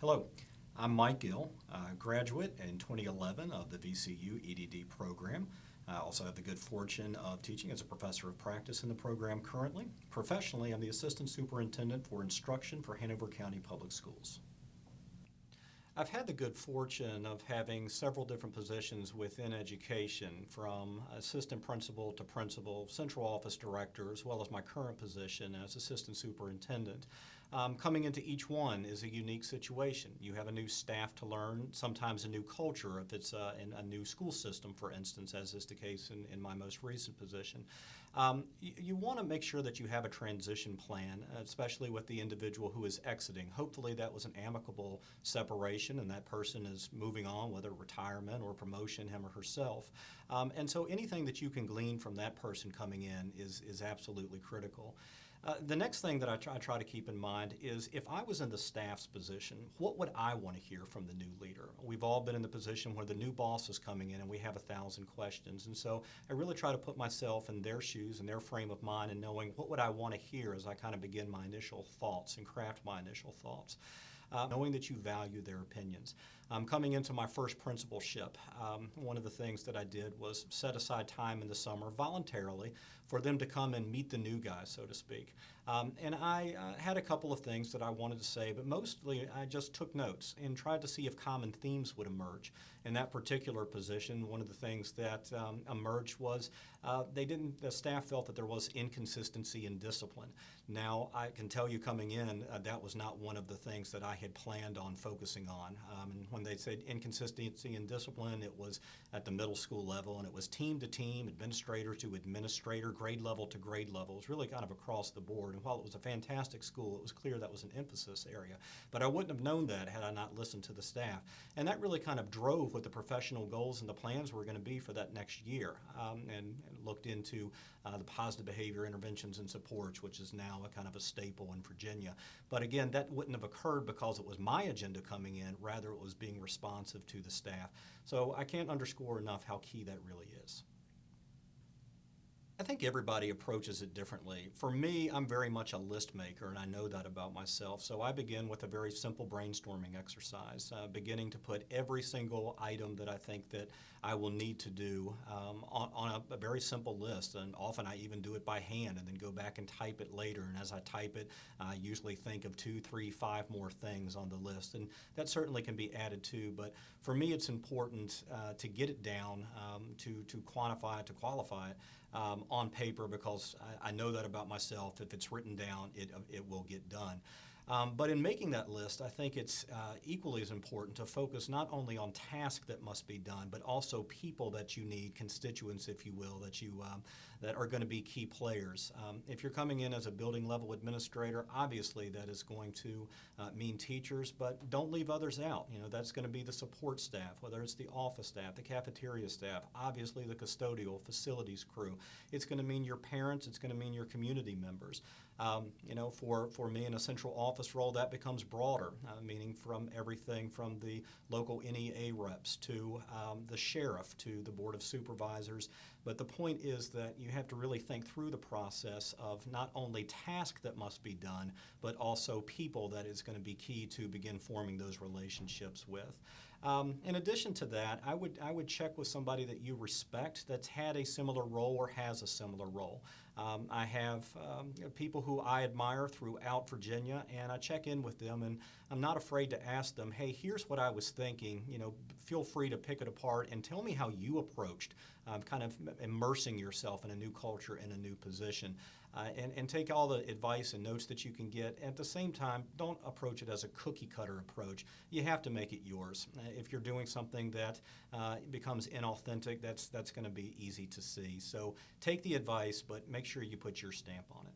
Hello, I'm Mike Gill, a graduate in 2011 of the VCU Ed.D program. I also have the good fortune of teaching as a professor of practice in the program currently. Professionally, I'm the Assistant Superintendent for Instruction for Hanover County Public Schools. I've had the good fortune of having several different positions within education, from assistant principal to principal, central office director, as well as my current position as assistant superintendent. Coming into each one is a unique situation. You have a new staff to learn, sometimes a new culture if it's in a new school system, for instance, as is the case in my most recent position. You want to make sure that you have a transition plan, especially with the individual who is exiting. Hopefully that was an amicable separation and that person is moving on, whether retirement or promotion, him or herself. And so anything that you can glean from that person coming in is absolutely critical. The next thing that I try to keep in mind is, if I was in the staff's position, what would I want to hear from the new leader? We've all been in the position where the new boss is coming in and we have 1,000 questions. And so I really try to put myself in their shoes and their frame of mind, and knowing what would I want to hear as I kind of begin my initial thoughts and craft my initial thoughts. Knowing that you value their opinions. Coming into my first principalship, one of the things that I did was set aside time in the summer voluntarily for them to come and meet the new guys, so to speak. And I had a couple of things that I wanted to say, but mostly I just took notes and tried to see if common themes would emerge. In that particular position, one of the things that emerged was the staff felt that there was inconsistency in discipline. Now, I can tell you coming in, that was not one of the things that I had planned on focusing on. And when they said inconsistency in discipline, it was at the middle school level, and it was team to team, administrator to administrator, grade level to grade level. It was really kind of across the board. And while it was a fantastic school, it was clear that was an emphasis area. But I wouldn't have known that had I not listened to the staff. And that really kind of drove what the professional goals and the plans were going to be for that next year, and looked into the positive behavior interventions and supports, which is now a kind of a staple in Virginia. But again, that wouldn't have occurred because it was my agenda coming in, rather it was being responsive to the staff. So I can't underscore enough how key that really is. I think everybody approaches it differently. For me, I'm very much a list maker, and I know that about myself. So I begin with a very simple brainstorming exercise, beginning to put every single item that I think that I will need to do on a very simple list. And often I even do it by hand and then go back and type it later. And as I type it, I usually think of 2, 3, 5 more things on the list. And that certainly can be added to. But for me, it's important to get it down, to quantify it, to qualify it on paper, because I know that about myself. If it's written down, it will get done. But in making that list, I think it's equally as important to focus not only on tasks that must be done, but also people that you need, constituents, if you will, that are going to be key players. If you're coming in as a building level administrator, obviously that is going to mean teachers, but don't leave others out. You know, that's going to be the support staff, whether it's the office staff, the cafeteria staff, obviously the custodial facilities crew. It's going to mean your parents. It's going to mean your community members. You know, for me in a central office role, that becomes broader, meaning from everything from the local NEA reps to the sheriff to the Board of Supervisors. But the point is that you have to really think through the process of not only tasks that must be done, but also people that is going to be key to begin forming those relationships with. In addition to that, I would check with somebody that you respect that's had a similar role or has a similar role. I have people who I admire throughout Virginia, and I check in with them, and I'm not afraid to ask them, hey, here's what I was thinking. You know, feel free to pick it apart and tell me how you approached kind of immersing yourself in a new culture, in a new position. And take all the advice and notes that you can get. At the same time, don't approach it as a cookie cutter approach. You have to make it yours. If you're doing something that becomes inauthentic, that's going to be easy to see. So take the advice, but make sure you put your stamp on it.